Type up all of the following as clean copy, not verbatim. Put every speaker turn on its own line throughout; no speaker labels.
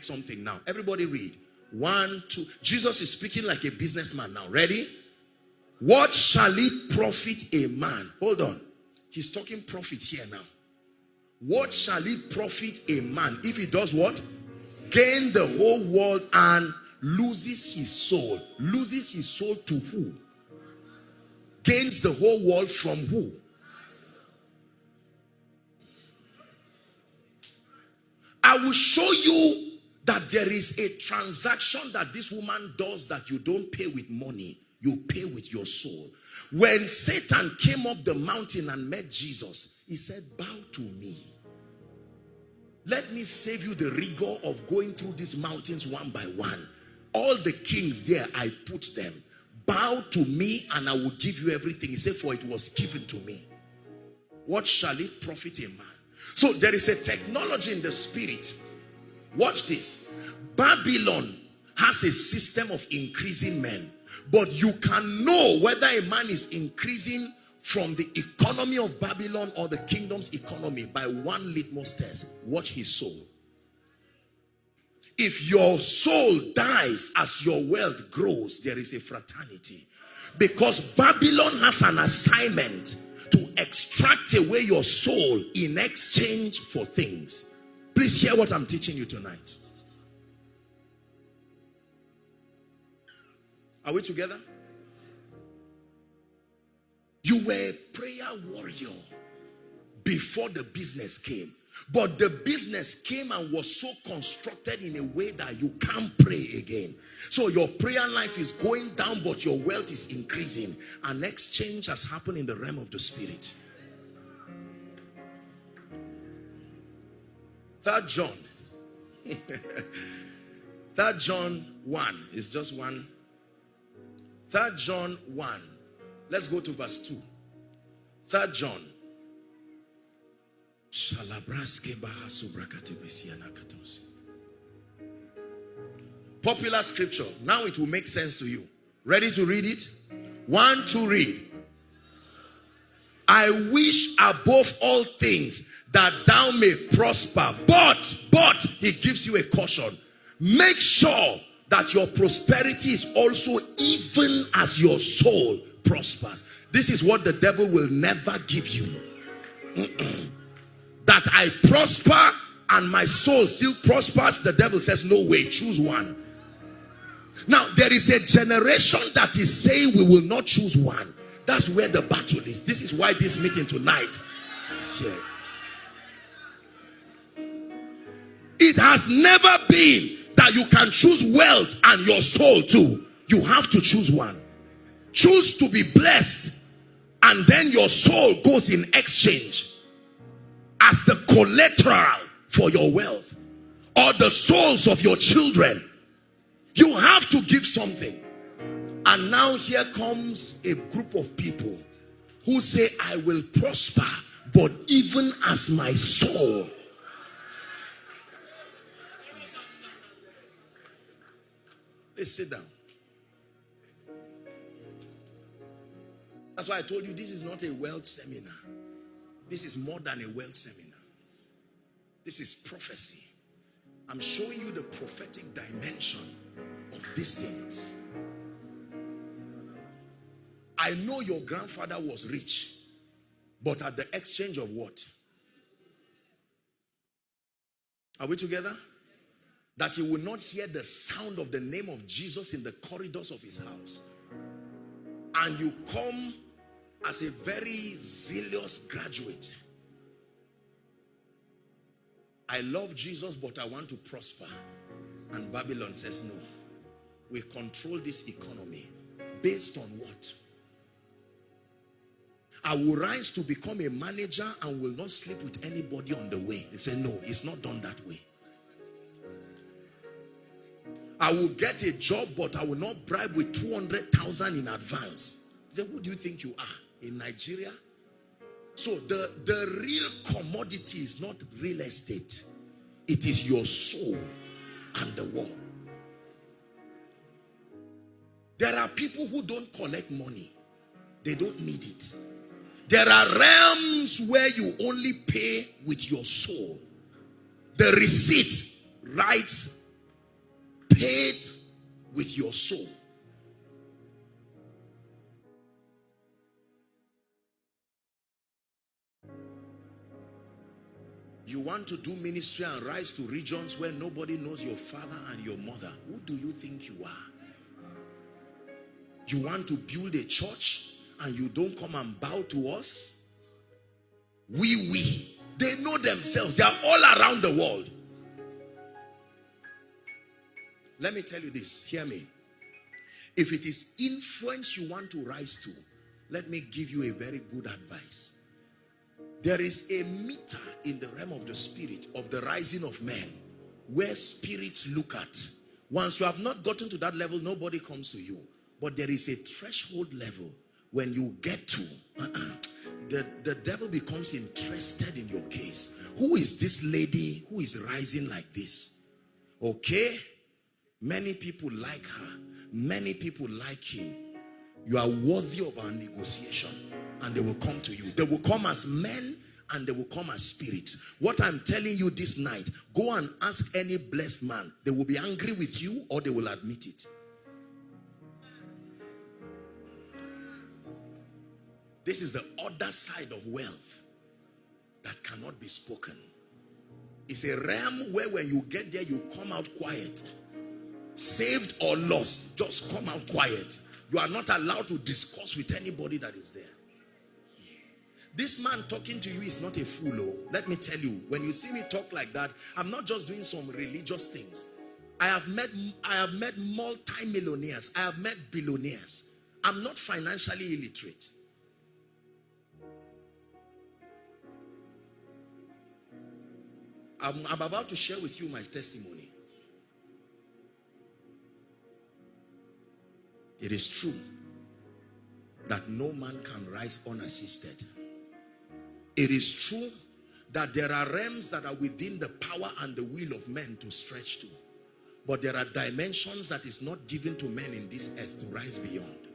something now. Everybody read. 1, 2. Jesus is speaking like a businessman now. Ready? What shall it profit a man? Hold on. He's talking profit here now. What shall it profit a man if he does what? Gain the whole world and loses his soul. Loses his soul to who? Gains the whole world from who? I will show you that there is a transaction that this woman does that you don't pay with money. You pay with your soul. When Satan came up the mountain and met Jesus, he said, bow to me. Let me save you the rigor of going through these mountains one by one. All the kings there, I put them. Bow to me and I will give you everything. He said, for it was given to me. What shall it profit a man? So there is a technology in the spirit. Watch this. Babylon has a system of increasing men. But you can know whether a man is increasing from the economy of Babylon or the kingdom's economy by one litmus test. Watch his soul. If your soul dies as your wealth grows, there is a fraternity. Because Babylon has an assignment to extract away your soul in exchange for things. Please hear what I'm teaching you tonight. Are we together? You were a prayer warrior before the business came. But the business came and was so constructed in a way that you can't pray again. So your prayer life is going down, but your wealth is increasing. An exchange has happened in the realm of the spirit. 3 John. 3 John 1 is just one. 3 John 1. Let's go to verse 2. 3 John. Popular scripture. Now it will make sense to you. Ready to read it? 1, 2, read. I wish above all things that thou may prosper. But he gives you a caution. Make sure that your prosperity is also even as your soul prospers. This is what the devil will never give you. That I prosper and my soul still prospers. The devil says, no way, choose one. Now, there is a generation that is saying we will not choose one. That's where the battle is. This is why this meeting tonight is here. It has never been that you can choose wealth and your soul too. You have to choose one. Choose to be blessed, and then your soul goes in exchange as the collateral for your wealth, or the souls of your children. You have to give something. And now here comes a group of people who say, I will prosper, but even as my soul. Let's sit down. That's why I told you this is not a wealth seminar. This is more than a wealth seminar. This is prophecy. I'm showing you the prophetic dimension of these things. I know your grandfather was rich, but at the exchange of what? Are we together? That he will not hear the sound of the name of Jesus in the corridors of his house. And you come as a very zealous graduate. I love Jesus, but I want to prosper. And Babylon says, no. We control this economy. Based on what? I will rise to become a manager and will not sleep with anybody on the way. They say, no, it's not done that way. I will get a job, but I will not bribe with 200,000 in advance. They say, who do you think you are? In Nigeria? So the real commodity is not real estate. It is your soul and the world. There are people who don't collect money. They don't need it. There are realms where you only pay with your soul. The receipt writes paid with your soul. You want to do ministry and rise to regions where nobody knows your father and your mother. Who do you think you are? You want to build a church and you don't come and bow to us? We. They know themselves. They are all around the world. Let me tell you this. Hear me. If it is influence you want to rise to, let me give you a very good advice. There is a meter in the realm of the spirit of the rising of men where spirits look at. Once you have not gotten to that level, nobody comes to you. But there is a threshold level when you get to, the devil becomes interested in your case. Who is this lady who is rising like this? Okay? Many people like her. Many people like him. You are worthy of our negotiation. And they will come to you. They will come as men and they will come as spirits. What I'm telling you this night, go and ask any blessed man. They will be angry with you or they will admit it. This is the other side of wealth that cannot be spoken. It's a realm where when you get there, you come out quiet. Saved or lost, just come out quiet. You are not allowed to discuss with anybody that is there. This man talking to you is not a fool. Oh. Let me tell you, when you see me talk like that, I'm not just doing some religious things. I have met multi-millionaires. I have met billionaires. I'm not financially illiterate. I'm about to share with you my testimony. It is true that no man can rise unassisted. It is true that there are realms that are within the power and the will of men to stretch to. But there are dimensions that is not given to men in this earth to rise beyond.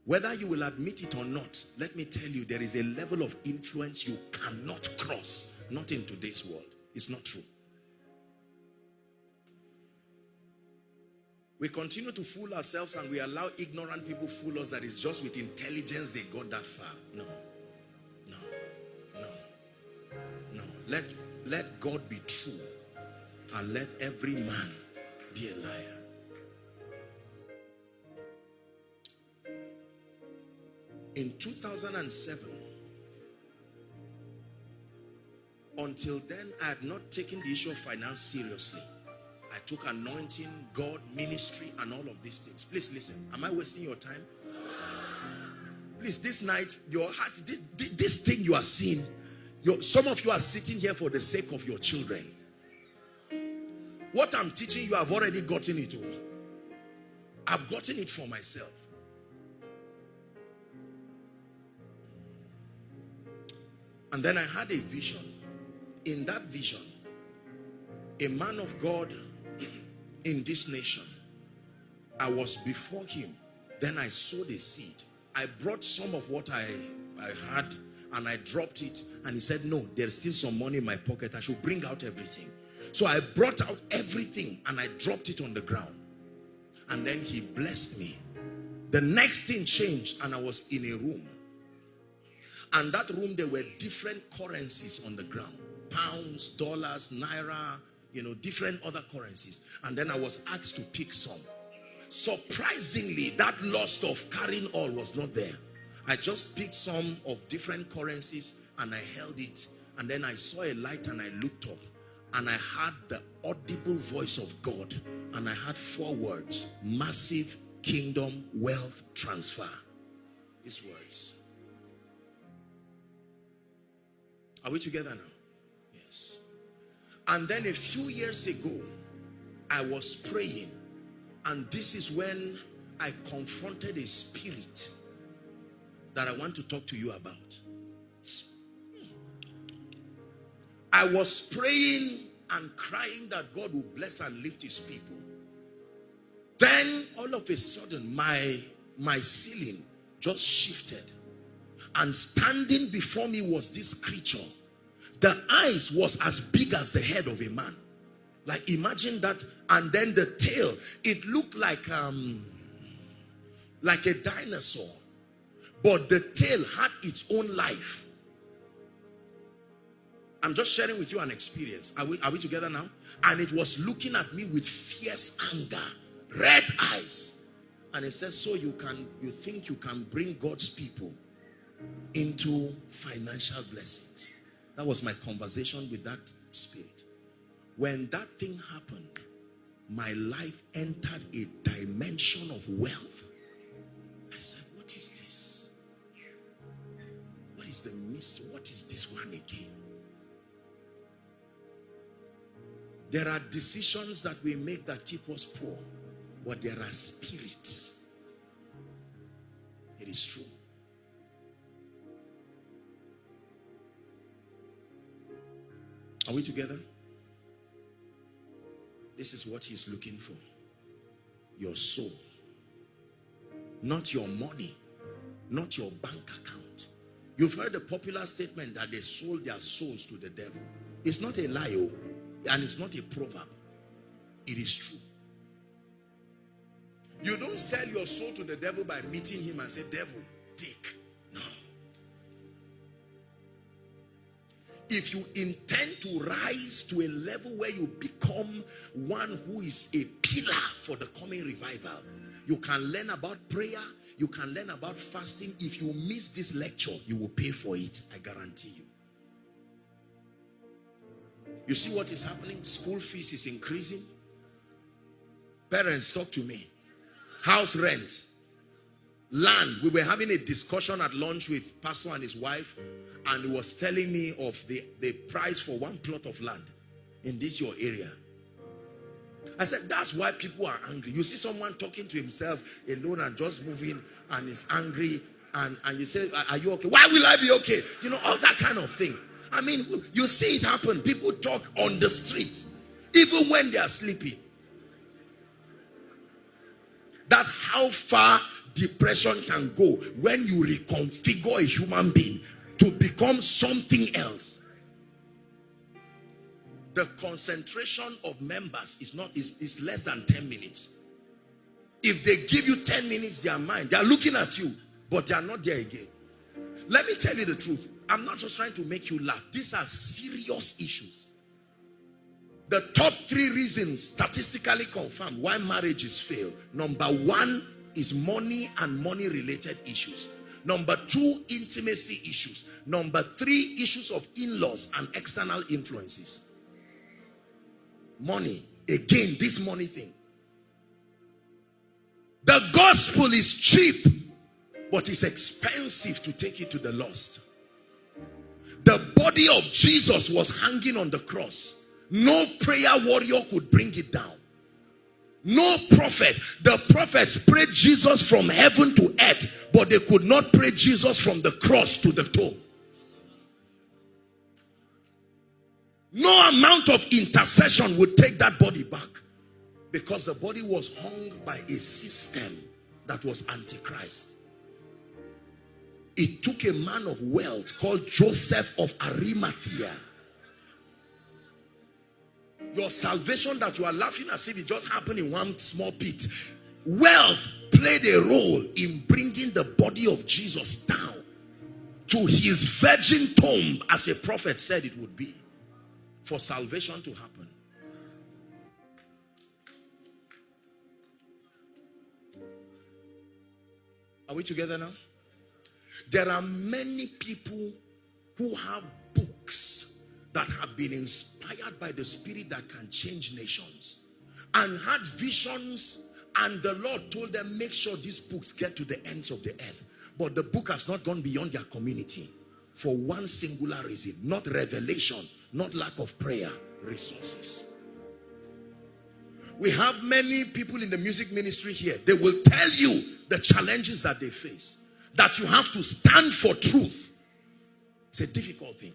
Whether you will admit it or not, let me tell you, there is a level of influence you cannot cross. Not in today's world. It's not true. We continue to fool ourselves and we allow ignorant people fool us that it's just with intelligence they got that far. No. Let God be true and let every man be a liar. In 2007, until then, I had not taken the issue of finance seriously. I took anointing, God, ministry, and all of these things. Please listen. Am I wasting your time? Please, this night, your heart, this thing you are seeing, some of you are sitting here for the sake of your children. What I'm teaching you, I've already gotten it all. I've gotten it for myself. And then I had a vision. In that vision, a man of God in this nation, I was before him. Then I sowed a seed. I brought some of what I had and I dropped it. And he said, no, there's still some money in my pocket. I should bring out everything. So I brought out everything and I dropped it on the ground. And then he blessed me. The next thing changed and I was in a room. And that room, there were different currencies on the ground. Pounds, dollars, naira, different other currencies. And then I was asked to pick some. Surprisingly, that lust of carrying all was not there. I just picked some of different currencies and I held it. And then I saw a light and I looked up. And I heard the audible voice of God. And I had 4 words. Massive kingdom wealth transfer. These words. Are we together now? Yes. And then a few years ago, I was praying. And this is when I confronted a spirit that I want to talk to you about. I was praying and crying that God will bless and lift his people. Then all of a sudden my ceiling just shifted. And standing before me was this creature. The eyes was as big as the head of a man. Like imagine that, and then the tail, it looked like a dinosaur, but the tail had its own life. I'm just sharing with you an experience. Are we together now? And it was looking at me with fierce anger, red eyes. And it says, so you think you can bring God's people into financial blessings. That was my conversation with that spirit. When that thing happened, my life entered a dimension of wealth. I said, what is this? What is the mystery? What is this one again? There are decisions that we make that keep us poor, but there are spirits. It is true. Are we together? This is what he's looking for. Your soul. Not your money. Not your bank account. You've heard the popular statement that they sold their souls to the devil. It's not a lie, and it's not a proverb. It is true. You don't sell your soul to the devil by meeting him and say, devil, take. No. If you intend to rise to a level where you become one who is a pillar for the coming revival, you can learn about prayer, you can learn about fasting. If you miss this lecture, you will pay for it, I guarantee you. You see what is happening? School fees is increasing. Parents, talk to me. House rent, land. We were having a discussion at lunch with pastor and his wife, and he was telling me of the price for one plot of land in this your area. I said, that's why people are angry. You see someone talking to himself alone and just moving and is angry, and you say, are you okay? Why will I be okay? You know, all that kind of thing. I mean, you see it happen. People talk on the streets, even when they are sleeping. That's how far depression can go when you reconfigure a human being to become something else. The concentration of members is less than 10 minutes. If they give you 10 minutes, their mind, they are looking at you, but they are not there again. Let me tell you the truth. I'm not just trying to make you laugh. These are serious issues. The top 3 reasons statistically confirmed why marriages fail. Number 1 is money and money related issues. Number 2, intimacy issues. Number 3, issues of in-laws and external influences. Money. Again, this money thing. The gospel is cheap, but it's expensive to take it to the lost. The body of Jesus was hanging on the cross. No prayer warrior could bring it down. No prophet. The prophets prayed Jesus from heaven to earth, but they could not pray Jesus from the cross to the tomb. No amount of intercession would take that body back, because the body was hung by a system that was antichrist. It took a man of wealth called Joseph of Arimathea. Your salvation that you are laughing as if it just happened in one small pit. Wealth played a role in bringing the body of Jesus down to his virgin tomb, as a prophet said it would be, for salvation to happen. Are we together now? There are many people who have books that have been inspired by the Spirit that can change nations, and had visions, and the Lord told them, make sure these books get to the ends of the earth. But the book has not gone beyond their community for one singular reason: not revelation, not lack of prayer, resources. We have many people in the music ministry here. They will tell you the challenges that they face, that you have to stand for truth. It's a difficult thing.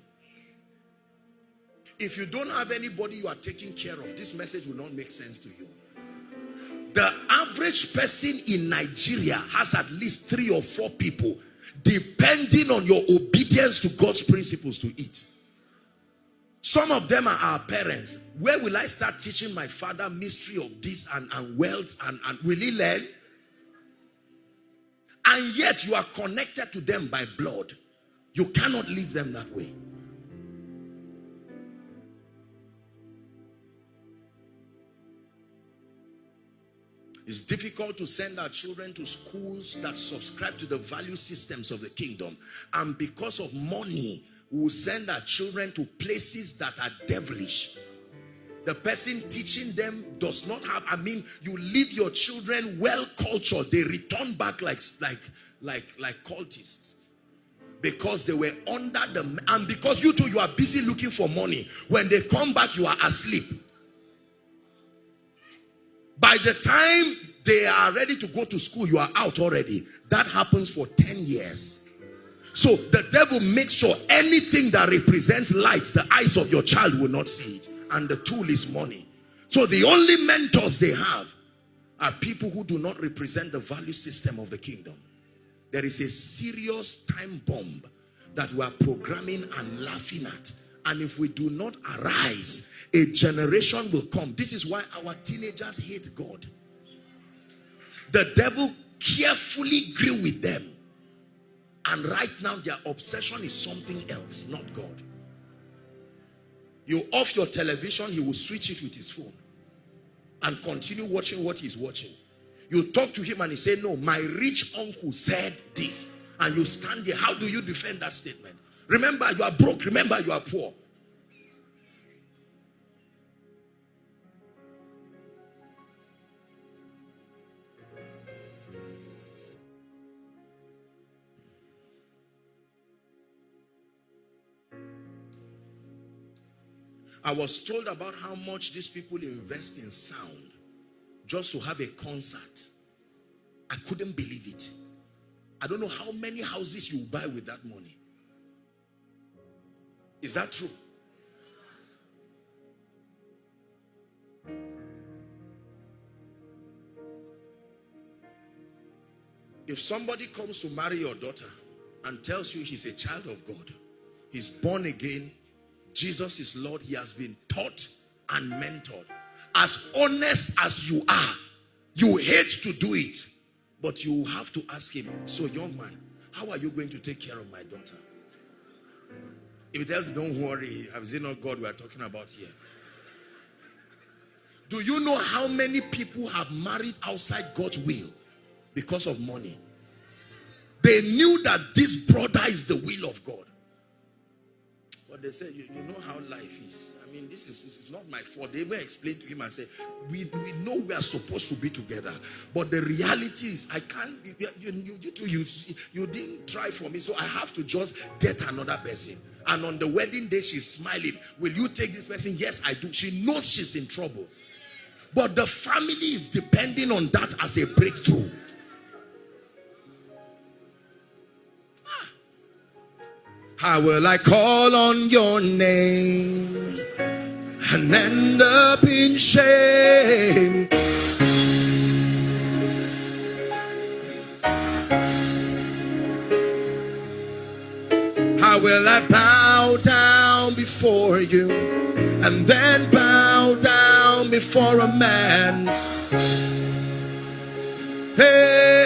If you don't have anybody you are taking care of, this message will not make sense to you. The average person in Nigeria has at least 3 or 4 people depending on your obedience to God's principles to eat. Some of them are our parents. Where will I start teaching my father mystery of this and wealth and will he learn? And yet you are connected to them by blood. You cannot leave them that way. It's difficult to send our children to schools that subscribe to the value systems of the kingdom. And because of money, we will send our children to places that are devilish. The person teaching them does not have, you leave your children well cultured. They return back like cultists. Because they were under and because you are busy looking for money. When they come back, you are asleep. By the time they are ready to go to school, you are out already. That happens for 10 years. So the devil makes sure anything that represents light, the eyes of your child will not see it. And the tool is money. So the only mentors they have are people who do not represent the value system of the kingdom. There is a serious time bomb that we are programming and laughing at. And if we do not arise, a generation will come. This is why our teenagers hate God. The devil carefully grew with them. And right now their obsession is something else, not God. You off your television, he will switch it with his phone. And continue watching what he's watching. You talk to him and he say, no, my rich uncle said this. And you stand there. How do you defend that statement? Remember, you are broke. Remember, you are poor. I was told about how much these people invest in sound just to have a concert. I couldn't believe it. I don't know how many houses you buy with that money. Is that true? If somebody comes to marry your daughter and tells you he's a child of God, he's born again, Jesus is Lord, he has been taught and mentored. As honest as you are, you hate to do it, but you have to ask him, so young man, how are you going to take care of my daughter? If he tells you, don't worry, is it not God we are talking about here? Do you know how many people have married outside God's will because of money? They knew that this brother is the will of God. But they said, you know how life is. I mean, this is not my fault. They even explained to him and said, we know we are supposed to be together. But the reality is, I can't, you didn't try for me, so I have to just get another person. And on the wedding day, she's smiling. Will you take this person? Yes, I do. She knows she's in trouble. But the family is depending on that as a breakthrough. How will I call on your name and end up in shame? How will I bow down before you and then bow down before a man? Hey.